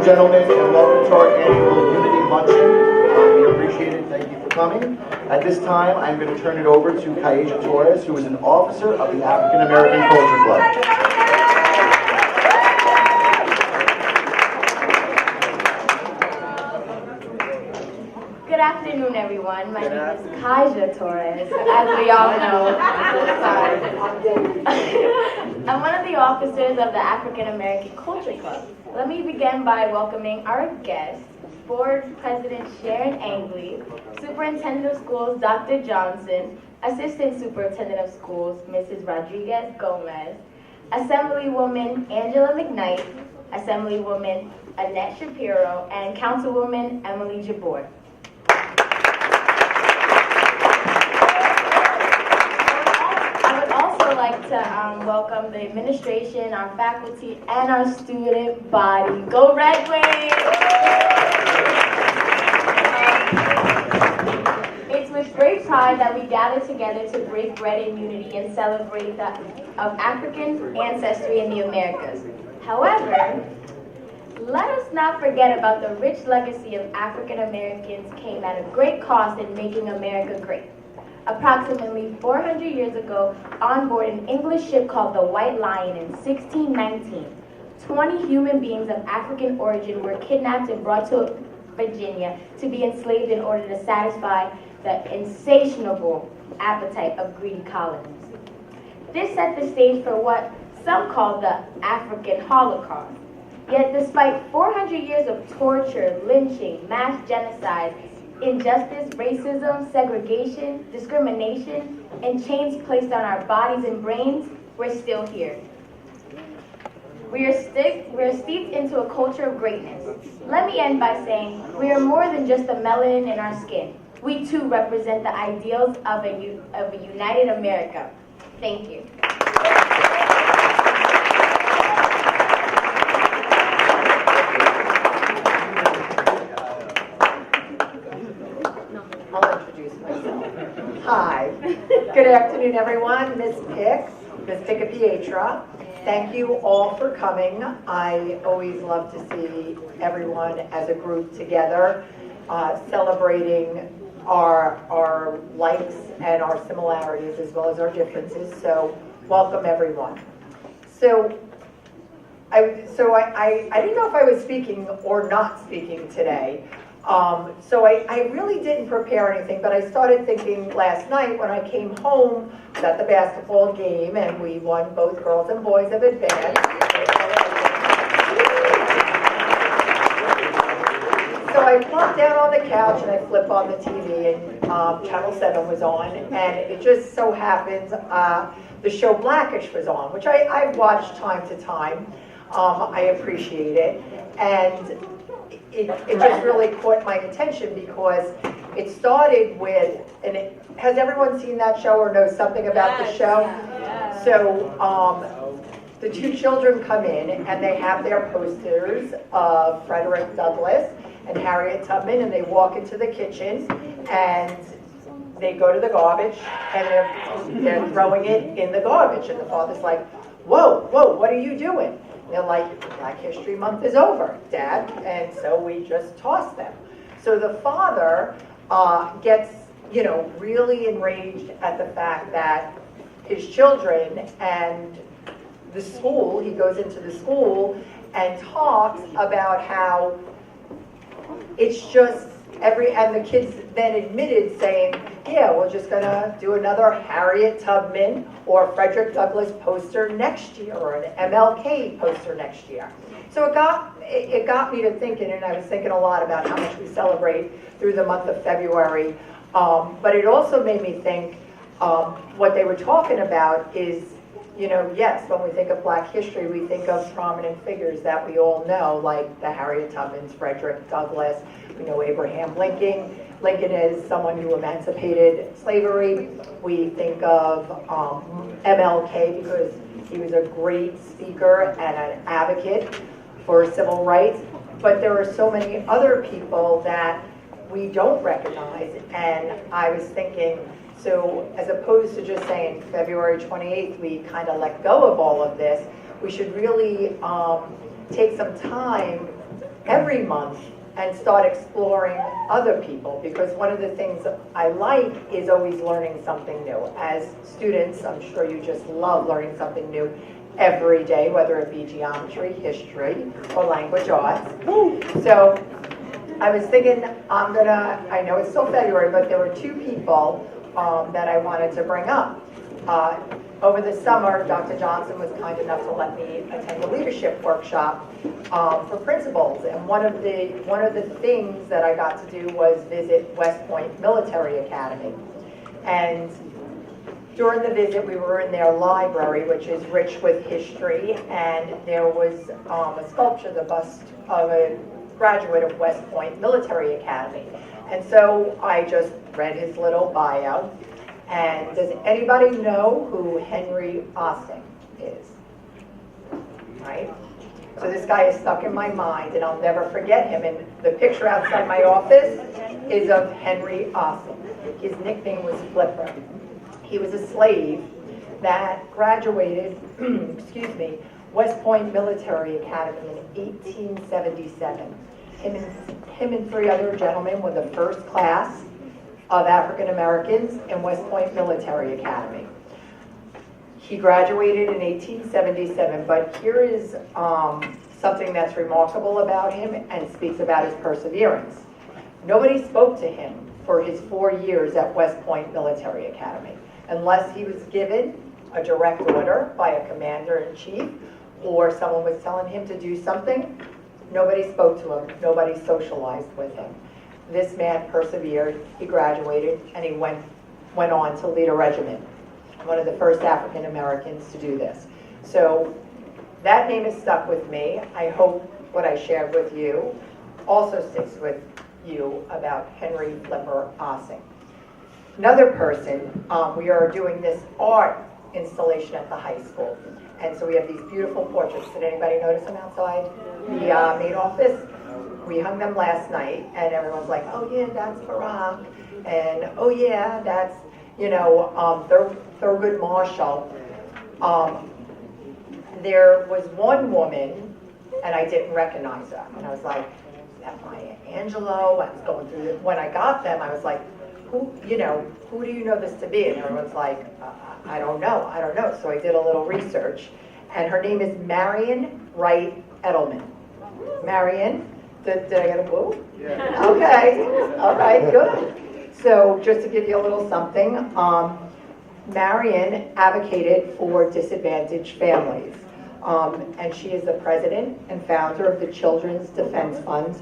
gentlemen, and welcome to our annual Unity Luncheon. We appreciate it. Thank you for coming. At this time, I'm going to turn it over to Kaija Torres, who is an officer of the African American Culture Club. Good afternoon, everyone. My name is Kaija Torres, as we all know. I'm one of the officers of the African American Culture Club. Let me begin by welcoming our guests, Board President Sharon Angley, Superintendent of Schools Dr. Johnson, Assistant Superintendent of Schools Mrs. Rodriguez Gomez, Assemblywoman Angela McKnight, Assemblywoman Annette Shapiro, and Councilwoman Emily Jabor. Like to welcome the administration, our faculty, and our student body. Go Red Wings! It's with great pride that we gather together to break bread in unity and celebrate of African ancestry in the Americas. However, let us not forget about the rich legacy of African Americans came at a great cost in making America great. Approximately 400 years ago, on board an English ship called the White Lion in 1619, 20 human beings of African origin were kidnapped and brought to Virginia to be enslaved in order to satisfy the insatiable appetite of greedy colonists. This set the stage for what some call the African Holocaust. Yet despite 400 years of torture, lynching, mass genocide, injustice, racism, segregation, discrimination, and chains placed on our bodies and brains, we're still here. We are steeped into a culture of greatness. Let me end by saying we are more than just the melanin in our skin. We too represent the ideals of a united America. Thank you. Hi. Good afternoon, everyone. Miss Picapietra. Thank you all for coming. I always love to see everyone as a group together, celebrating our likes and our similarities as well as our differences. So welcome, everyone. So I didn't know if I was speaking or not speaking today. So I really didn't prepare anything, but I started thinking last night when I came home at the basketball game, and we won, both girls and boys have advanced. So I plopped down on the couch and I flipped on the TV, and Channel 7 was on, and it just so happens the show Blackish was on, which I've watched time to time. I appreciate it, and it just really caught my attention because it started with, and has everyone seen that show or knows something about the show? Yeah. So the two children come in and they have their posters of Frederick Douglass and Harriet Tubman, and they walk into the kitchen and they go to the garbage and they're throwing it in the garbage, and the father's like, whoa, what are you doing? They're like, Black History Month is over, Dad, and so we just toss them. So the father gets, really enraged at the fact that his children and the school, he goes into the school and talks about how it's just and the kids then admitted saying, yeah, we're just gonna do another Harriet Tubman or Frederick Douglass poster next year, or an MLK poster next year. So it got me to thinking, and I was thinking a lot about how much we celebrate through the month of February. But it also made me think what they were talking about is, yes, when we think of Black history, we think of prominent figures that we all know, like the Harriet Tubmans, Frederick Douglass. We know Abraham Lincoln. Lincoln is someone who emancipated slavery. We think of MLK because he was a great speaker and an advocate for civil rights. But there are so many other people that we don't recognize. And I was thinking, so as opposed to just saying February 28th, we kind of let go of all of this, we should really take some time every month and start exploring other people, because one of the things I like is always learning something new. As students, I'm sure you just love learning something new every day, whether it be geometry, history, or language arts. So I was thinking I know it's still February, but there were two people that I wanted to bring up. Over the summer, Dr. Johnson was kind enough to let me attend a leadership workshop for principals, and one of the things that I got to do was visit West Point Military Academy. And during the visit, we were in their library, which is rich with history, and there was a sculpture, the bust of a graduate of West Point Military Academy. And so I just read his little bio. And does anybody know who Henry Ossing is? Right? So this guy is stuck in my mind, and I'll never forget him. And the picture outside my office is of Henry Ossing. His nickname was Flipper. He was a slave that graduated, West Point Military Academy in 1877. Him and three other gentlemen were the first class of African Americans in West Point Military Academy. He graduated in 1877, but here is something that's remarkable about him and speaks about his perseverance. Nobody spoke to him for his 4 years at West Point Military Academy, unless he was given a direct order by a commander-in-chief or someone was telling him to do something. Nobody spoke to him. Nobody socialized with him. This man persevered, he graduated, and he went on to lead a regiment. One of the first African Americans to do this. So that name is stuck with me. I hope what I shared with you also sticks with you about Henry Flipper Ossing. Another person, we are doing this art installation at the high school. And so we have these beautiful portraits. Did anybody notice them outside the main office? We hung them last night, and everyone's like, oh yeah, that's Barack, and oh yeah, that's, Thurgood Marshall. There was one woman, and I didn't recognize her, and I was like, is that Maya Angelou? I was going through it. When I got them, I was like, who do you know this to be? And everyone's like, I don't know. So I did a little research, and her name is Marion Wright Edelman. Marion. Did I get a woo? Yeah. Okay. All right, good. So just to give you a little something, Marion advocated for disadvantaged families. And she is the president and founder of the Children's Defense Fund.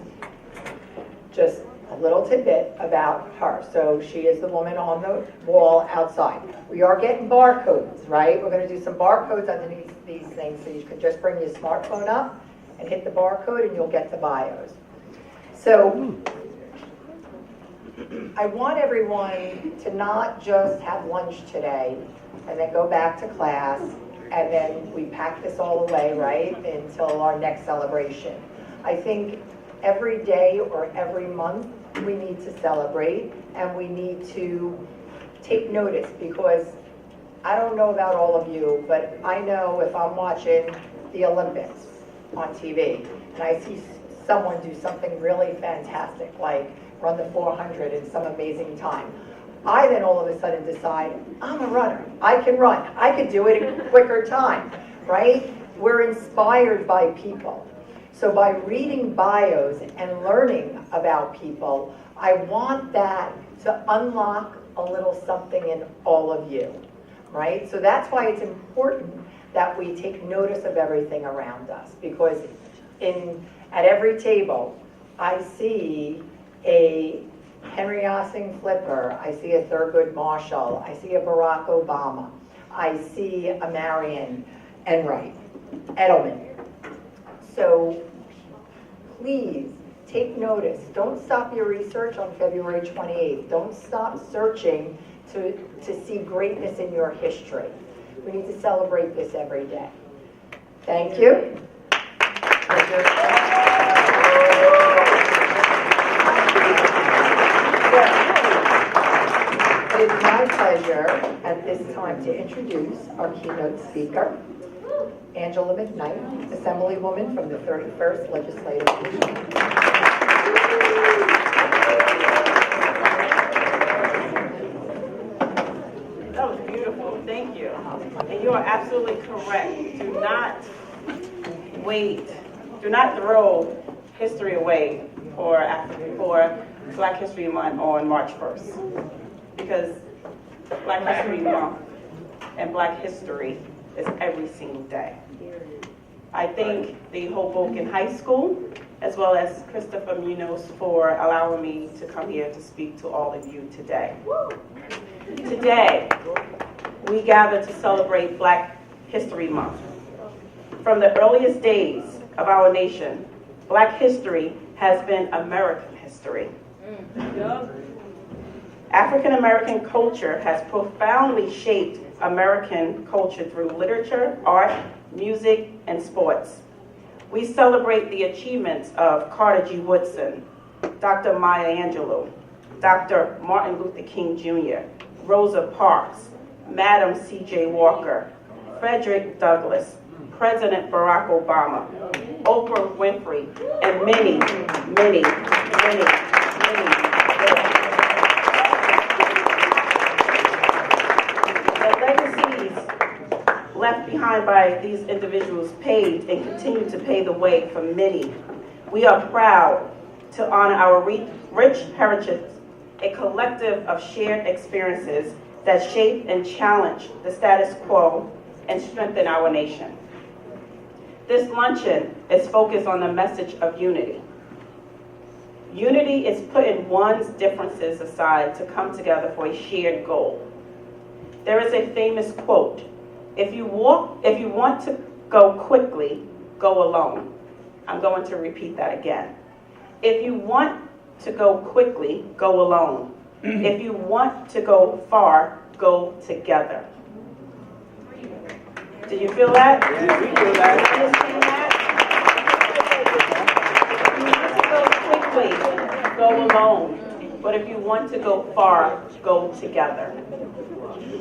Just a little tidbit about her. So she is the woman on the wall outside. We are getting barcodes, right? We're going to do some barcodes underneath these things, so you could just bring your smartphone up and hit the barcode and you'll get the bios. So I want everyone to not just have lunch today and then go back to class and then we pack this all away, right, until our next celebration. I think every day or every month we need to celebrate and we need to take notice, because I don't know about all of you, but I know if I'm watching the Olympics on TV and I see someone do something really fantastic, like run the 400 in some amazing time, I then all of a sudden decide, I'm a runner. I can run. I could do it in a quicker time, right? We're inspired by people. So by reading bios and learning about people, I want that to unlock a little something in all of you, right? So that's why it's important that we take notice of everything around us, because at every table, I see a Henry Ossing Flipper, I see a Thurgood Marshall, I see a Barack Obama, I see a Marion Enright Edelman. So please take notice. Don't stop your research on February 28th. Don't stop searching to see greatness in your history. We need to celebrate this every day. Thank you. It is my pleasure at this time to introduce our keynote speaker, Angela McKnight, Assemblywoman from the 31st Legislative District. That was beautiful. Thank you. And you are absolutely correct. Do not wait. Do not throw history away for Black History Month on March 1st. Because Black History Month and Black history is every single day. I thank the Hoboken High School as well as Christopher Munoz for allowing me to come here to speak to all of you today. Today, we gather to celebrate Black History Month. From the earliest days of our nation, Black history has been American history. African American culture has profoundly shaped American culture through literature, art, music, and sports. We celebrate the achievements of Carter G. Woodson, Dr. Maya Angelou, Dr. Martin Luther King Jr., Rosa Parks, Madam C.J. Walker, Frederick Douglass, President Barack Obama, Oprah Winfrey, and many, many, many, many more. The legacies left behind by these individuals paved and continue to pave the way for many. We are proud to honor our rich heritage, a collective of shared experiences that shape and challenge the status quo and strengthen our nation. This luncheon is focused on the message of unity. Unity is putting one's differences aside to come together for a shared goal. There is a famous quote, if you want to go quickly, go alone. I'm going to repeat that again. If you want to go quickly, go alone. If you want to go far, go together. Do you feel that? Yeah, we feel that. Do you understand that? If you want to go quickly, go alone. But if you want to go far, go together.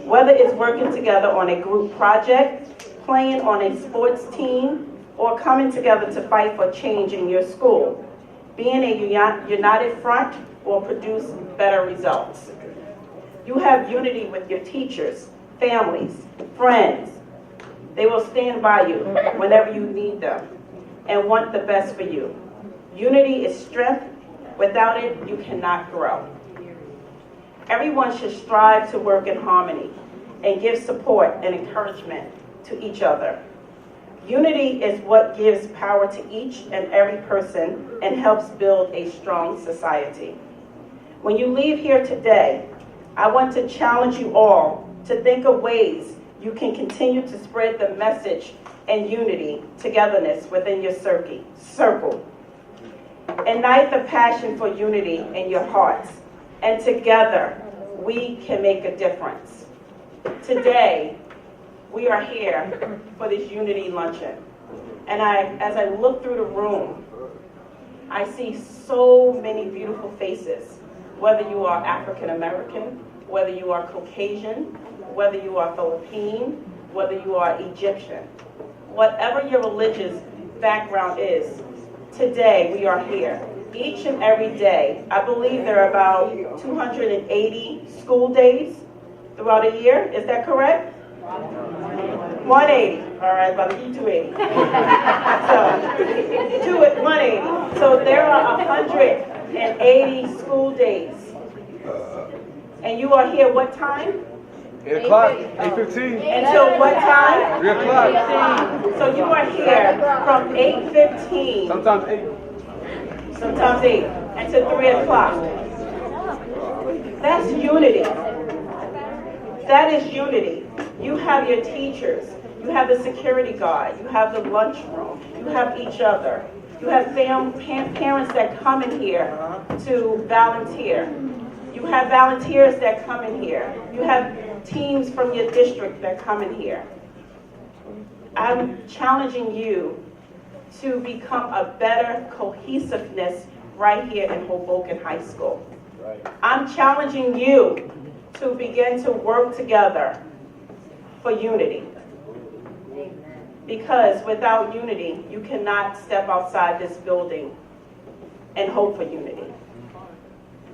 Whether it's working together on a group project, playing on a sports team, or coming together to fight for change in your school, being a united front will produce better results. You have unity with your teachers, families, friends. They will stand by you whenever you need them and want the best for you. Unity is strength. Without it, you cannot grow. Everyone should strive to work in harmony and give support and encouragement to each other. Unity is what gives power to each and every person and helps build a strong society. When you leave here today, I want to challenge you all to think of ways you can continue to spread the message and unity, togetherness within your circle. Ignite the passion for unity in your hearts, and together we can make a difference. Today, we are here for this unity luncheon. And as I look through the room, I see so many beautiful faces, whether you are African American, whether you are Caucasian, whether you are Philippine, whether you are Egyptian. Whatever your religious background is, today we are here. Each and every day, I believe there are about 280 school days throughout a year. Is that correct? 180. All right, about 280. So, 180. So there are 180 school days. And you are here what time? 8 o'clock, 8:15. Until what time? 3 o'clock. So you are here from 8:15. Sometimes 8. Sometimes 8, until 3 o'clock. That's unity. That is unity. You have your teachers, you have the security guard, you have the lunchroom, you have each other. You have parents that come in here to volunteer. You have volunteers that come in here. You have teams from your district that come in here. I'm challenging you to become a better cohesiveness right here in Hoboken High School. I'm challenging you to begin to work together for unity. Because without unity, you cannot step outside this building and hope for unity.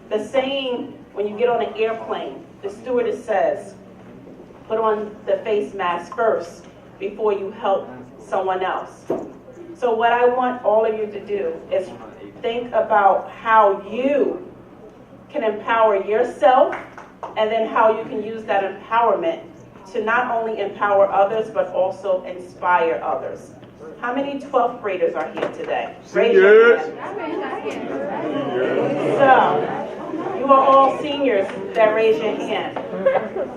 The saying, when you get on an airplane, the stewardess says, put on the face mask first before you help someone else. So what I want all of you to do is think about how you can empower yourself, and then how you can use that empowerment to not only empower others, but also inspire others. How many 12th graders are here today? Raise your hand. So, you are all seniors that raise your hand.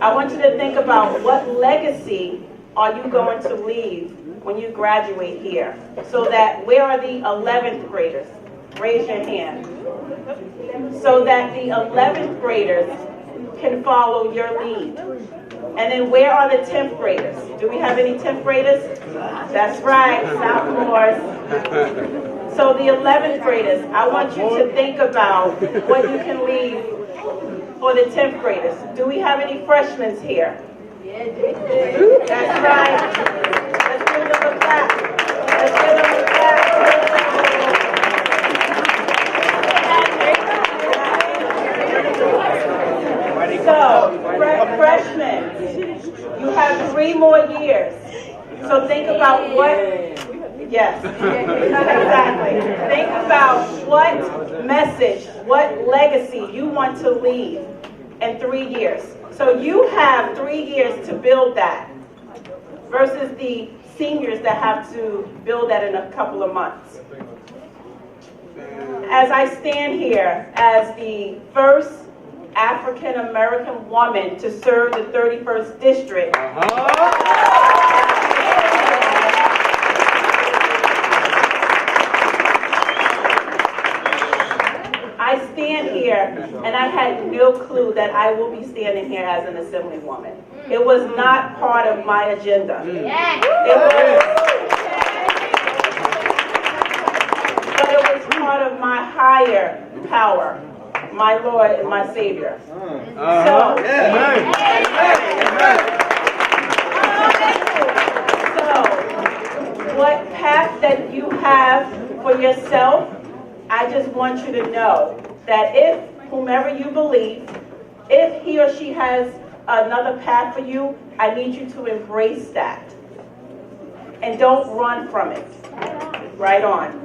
I want you to think about what legacy are you going to leave when you graduate here? So that, where are the 11th graders? Raise your hand. So that the 11th graders can follow your lead. And then where are the 10th graders? Do we have any 10th graders? That's right, sophomores. So the 11th graders, I want you to think about what you can leave for the 10th graders. Do we have any freshmen here? That's right. Let's give them a clap. Let's give them a clap. So, freshmen, you have 3 more years. So think about what, yes, exactly. Think about what message, what legacy you want to leave in 3 years. So you have 3 years to build that versus the seniors that have to build that in a couple of months. As I stand here as the first African American woman to serve the 31st District. I stand here and I had no clue that I will be standing here as an assemblywoman. It was not part of my agenda. But it was part of my higher power, my Lord and my Savior. So what path that you have for yourself, I just want you to know that if whomever you believe, if he or she has another path for you, I need you to embrace that. And don't run from it. Right on.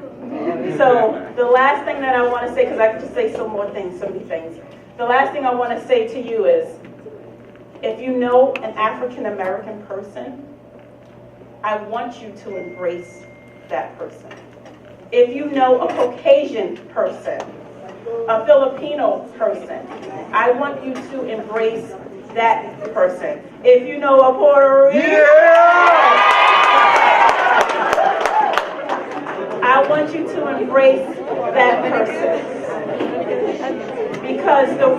So the last thing that I want to say, because I could just say so many things. The last thing I want to say to you is, if you know an African American person, I want you to embrace that person. If you know a Caucasian person, a Filipino person, I want you to embrace that person. If you know a Puerto Rican, I want you to embrace that person. Because the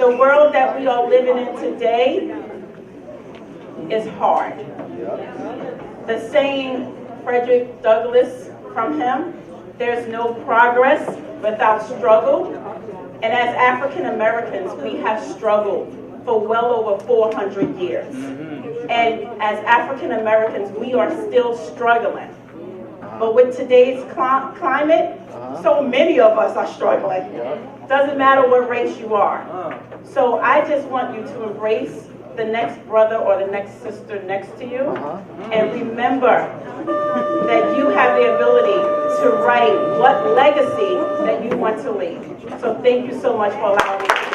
world that we are living in today is hard. The saying, Frederick Douglass, from him, there's no progress without struggle. And as African Americans, we have struggled for well over 400 years. And as African Americans, we are still struggling. But with today's climate, so many of us are struggling. Doesn't matter what race you are. So I just want you to embrace the next brother or the next sister next to you. And remember that you have the ability to write what legacy that you want to leave. So thank you so much for allowing me to speak.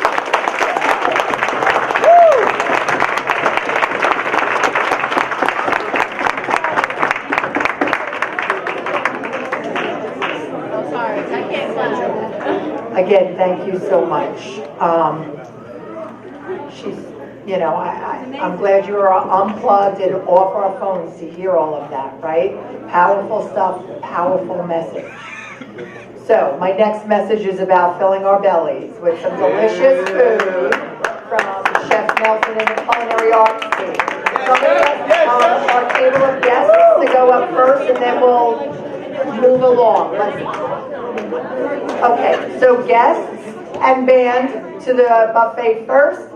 Again, thank you so much. I'm glad you were unplugged and off our phones to hear all of that, right? Powerful stuff, powerful message. So, my next message is about filling our bellies with some delicious food from Chef Nelson and the Culinary Arts team. So I'm going to ask our table of guests to go up first, and then we'll move along. Okay, so guests and band to the buffet first,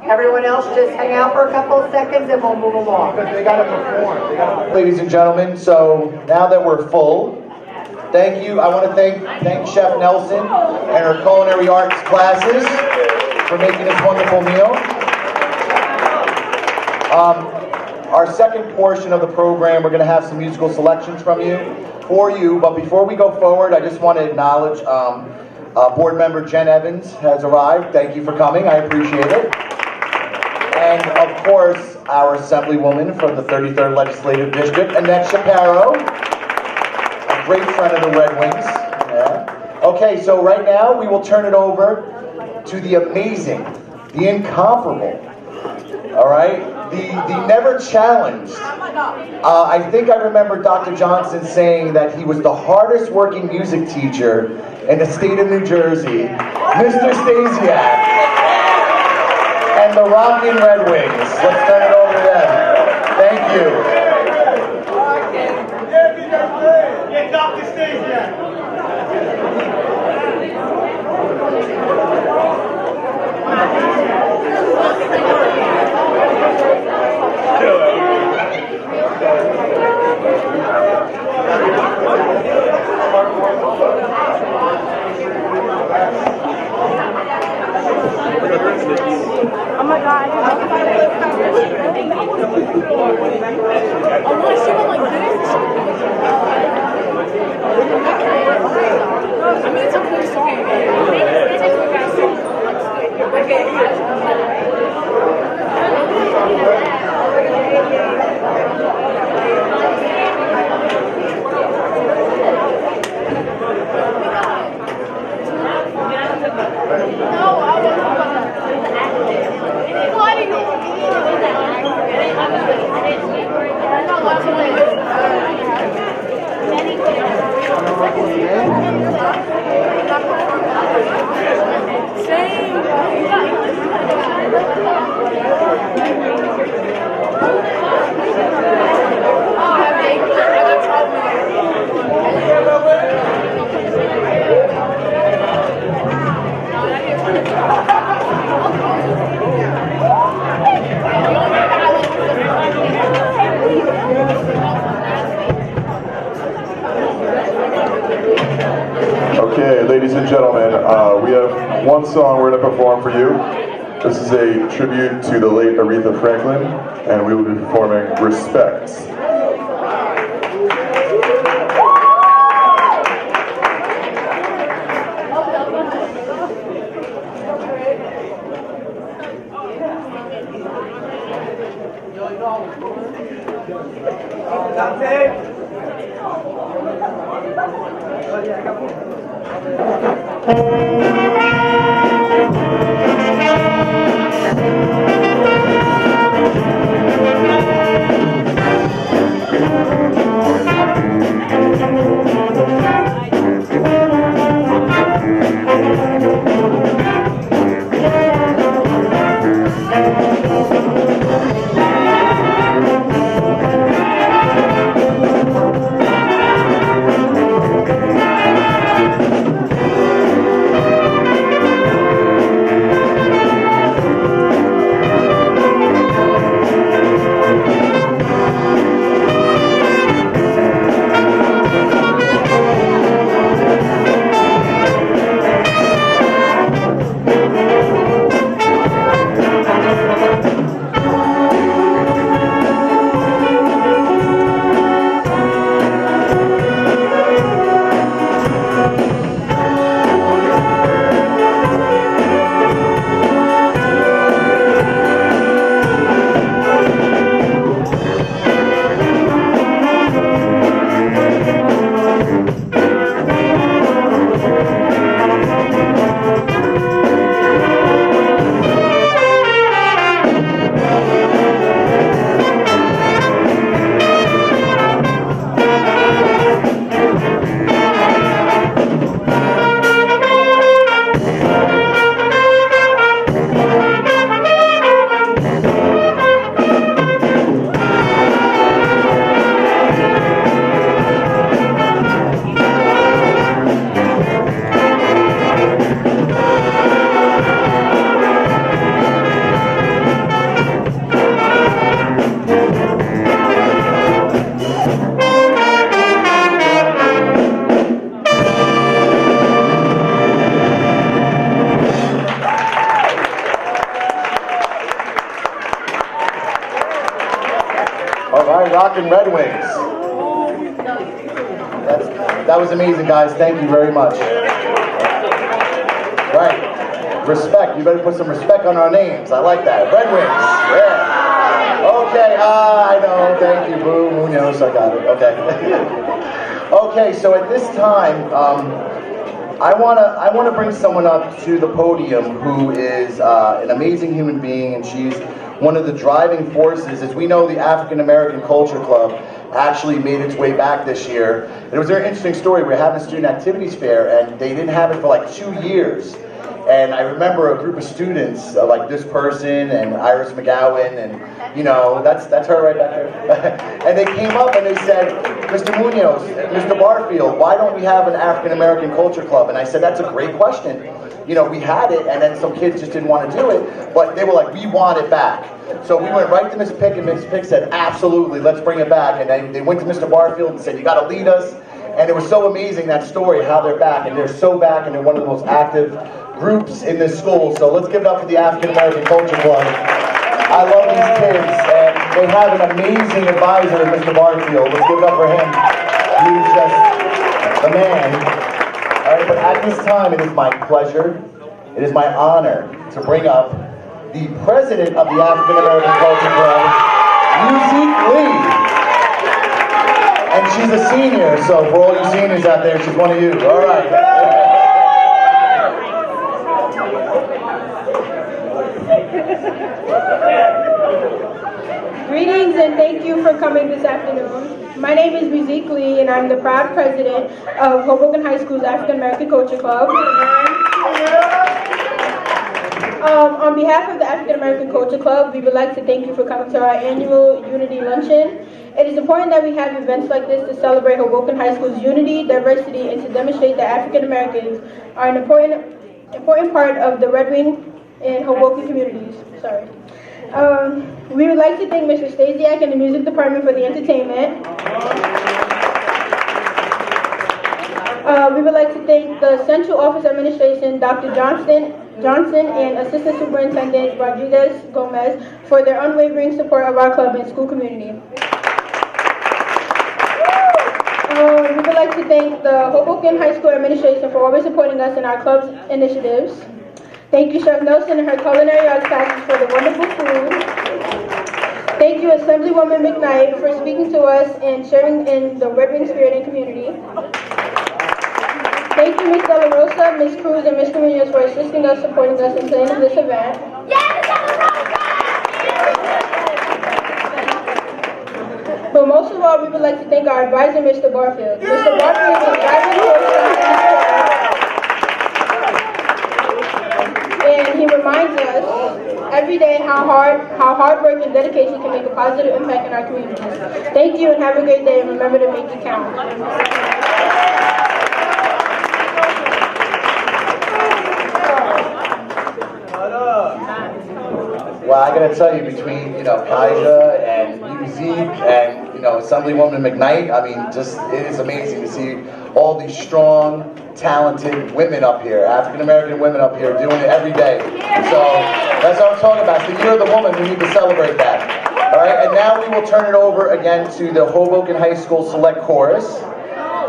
Everyone else just hang out for a couple of seconds and we'll move along. They gotta perform. Ladies and gentlemen, so now that we're full, thank you. I want to thank Chef Nelson and her culinary arts classes for making this wonderful meal. Our second portion of the program, we're going to have some musical selections for you. But before we go forward, I just want to acknowledge board member Jen Evans has arrived. Thank you for coming. I appreciate it. And of course, our Assemblywoman from the 33rd Legislative District, Annette Shapiro, a great friend of the Red Wings. Yeah. Okay, so right now we will turn it over to the amazing, the incomparable, all right, the never challenged. I think I remember Dr. Johnson saying that he was the hardest working music teacher in the state of New Jersey, Mr. Stasiak, and the Rockin' Red Wings. Let's turn it over to them. Thank you. Yeah, Dr. Stasiak. Oh my god, I want to see what like this. I mean, it's a cool song. It's a cool guy song. No, I wasn't well, I didn't know what to do with that I'm not watching Okay, ladies and gentlemen, we have one song we're going to perform for you. This is a tribute to the late Aretha Franklin, and we will be performing Respect. right, rocking Red Wings. That was amazing, guys. Thank you very much. Right. Respect. You better put some respect on our names. I like that. Red Wings. Yeah. Okay. I know. Thank you. Boo. Munoz. I got it. Okay. Okay. So at this time, I wanna bring someone up to the podium who is an amazing human being, and she's one of the driving forces. As we know, the African American Culture Club actually made its way back this year. It was a very interesting story. We were having a student activities fair, and they didn't have it for like 2 years. And I remember a group of students, like this person and Iris McGowan, and you know, that's her right back there. And they came up and they said, Mr. Munoz, Mr. Barfield, why don't we have an African American Culture Club? And I said, that's a great question. You know, we had it, and then some kids just didn't want to do it, but they were like, we want it back. So we went right to Ms. Pick, and Ms. Pick said, absolutely, let's bring it back. And they went to Mr. Barfield and said, you got to lead us. And it was so amazing, that story, how they're back, and they're so back, and they're one of the most active groups in this school. So let's give it up for the African American Culture Club. I love these kids, and they have an amazing advisor in Mr. Barfield. Let's give it up for him. He's just the man. All right, but at this time, it is my pleasure, it is my honor to bring up the president of the African American Culture Club, Musique Lee. And she's a senior, so for all you seniors out there, she's one of you. All right. Greetings and thank you for coming this afternoon. My name is Musique Lee, and I'm the proud president of Hoboken High School's African American Culture Club. On behalf of the African American Culture Club, we would like to thank you for coming to our annual Unity Luncheon. It is important that we have events like this to celebrate Hoboken High School's unity, diversity, and to demonstrate that African Americans are an important part of the Red Wing and Hoboken communities. Sorry. We would like to thank Mr. Stasiak and the music department for the entertainment. We would like to thank the Central Office Administration, Dr. Johnson and Assistant Superintendent Rodriguez Gomez for their unwavering support of our club and school community. We would like to thank the Hoboken High School Administration for always supporting us in our club's initiatives. Thank you, Chef Nelson and her culinary arts classes for the wonderful food. Thank you, Assemblywoman McKnight, for speaking to us and sharing in the Red Wing spirit and community. Thank you, Ms. De La Rosa, Ms. Cruz, and Mr. Munoz for assisting us, supporting us, and planning this event. But most of all, we would like to thank our advisor, Mr. Barfield. Mr. Barfield is a driving force and he reminds us every day how hard work and dedication can make a positive impact in our communities. Thank you and have a great day, and remember to make it count. Well, I gotta tell you, between, Kaija and Musique and, Assemblywoman McKnight, I mean, just, it is amazing to see all these strong, talented women up here, African-American women up here doing it every day. So, that's what I'm talking about. It's the year of the woman, we need to celebrate that. All right, and now we will turn it over again to the Hoboken High School Select Chorus.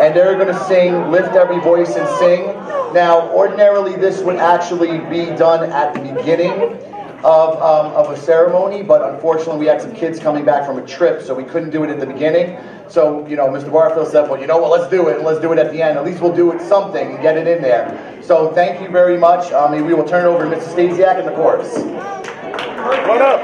And they're gonna sing Lift Every Voice and Sing. Now, ordinarily this would actually be done at the beginning of a ceremony, but unfortunately we had some kids coming back from a trip, so we couldn't do it at the beginning. So, Mr. Barfield said, well, you know what, let's do it, and let's do it at the end. At least we'll do it something and get it in there. So thank you very much. We will turn it over to Mrs. Stasiak and the chorus. Come on up.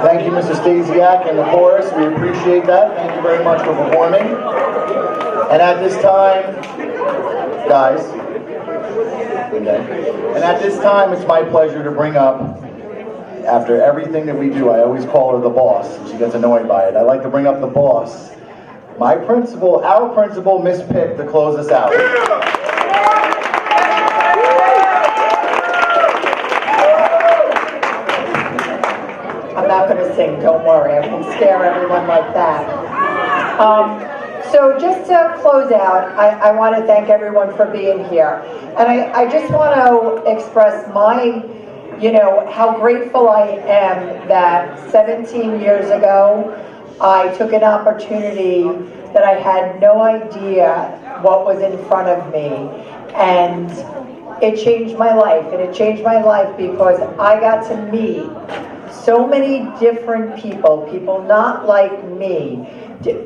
Thank you, Mr. Stasiak and the chorus. We appreciate that. Thank you very much for performing. And at this time, guys, and at this time, it's my pleasure to bring up, after everything that we do, I always call her the boss. She gets annoyed by it. I like to bring up the boss, my principal, our principal, Miss Pick, to close us out. I'm not going to sing, don't worry. I won't scare everyone like that. So just to close out, I want to thank everyone for being here. And I just want to express my, how grateful I am that 17 years ago, I took an opportunity that I had no idea what was in front of me. And it changed my life. And it changed my life because I got to meet so many different people not like me,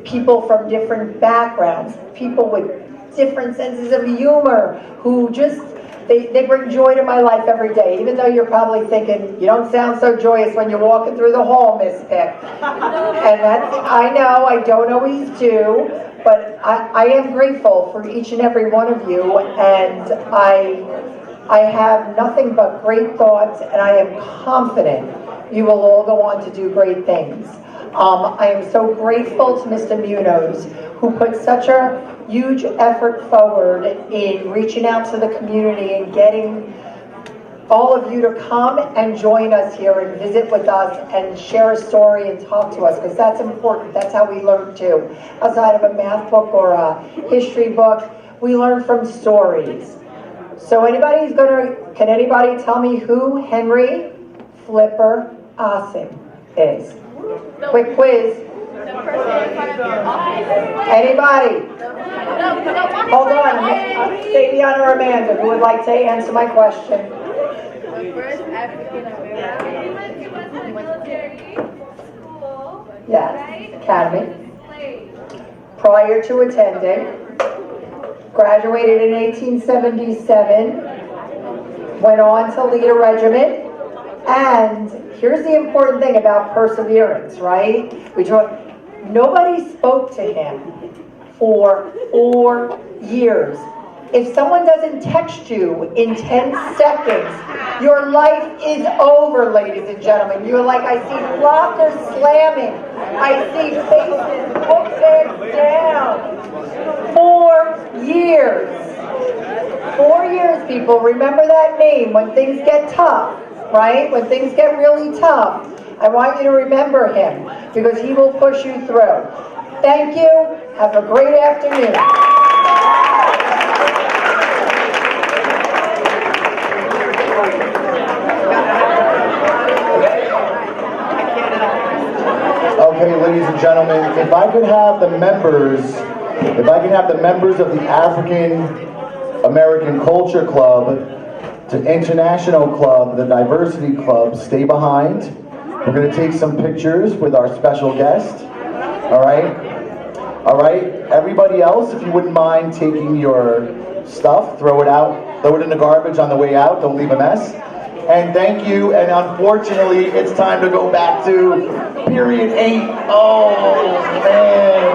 people from different backgrounds, people with different senses of humor who just, they bring joy to my life every day, even though you're probably thinking, you don't sound so joyous when you're walking through the hall, Miss Pick. And that's, I know, I don't always do, but I am grateful for each and every one of you, and I have nothing but great thoughts, and I am confident you will all go on to do great things. I am so grateful to Mr. Munoz, who put such a huge effort forward in reaching out to the community and getting all of you to come and join us here and visit with us and share a story and talk to us, because that's important. That's how we learn too. Outside of a math book or a history book, we learn from stories. So can anybody tell me who Henry Flipper Ossing is? Quick quiz. Anybody? Hold on. Savion or Amanda, who would like to answer my question? First African American military school. Yes, academy. Prior to attending, graduated in 1877, went on to lead a regiment, and here's the important thing about perseverance, right? Nobody spoke to him for 4 years. If someone doesn't text you in 10 seconds, your life is over, ladies and gentlemen. You're like, I see lockers slamming. I see faces, book bags down. 4 years. 4 years, people. Remember that name when things get tough, right? When things get really tough. I want you to remember him because he will push you through. Thank you. Have a great afternoon. gentlemen, if I could have the members of the African American Culture Club, the International Club, the Diversity Club, stay behind. We're going to take some pictures with our special guest. All right? All right? Everybody else, if you wouldn't mind taking your stuff, throw it out, throw it in the garbage on the way out, don't leave a mess. And thank you, and unfortunately, it's time to go back to period 8. Oh, man.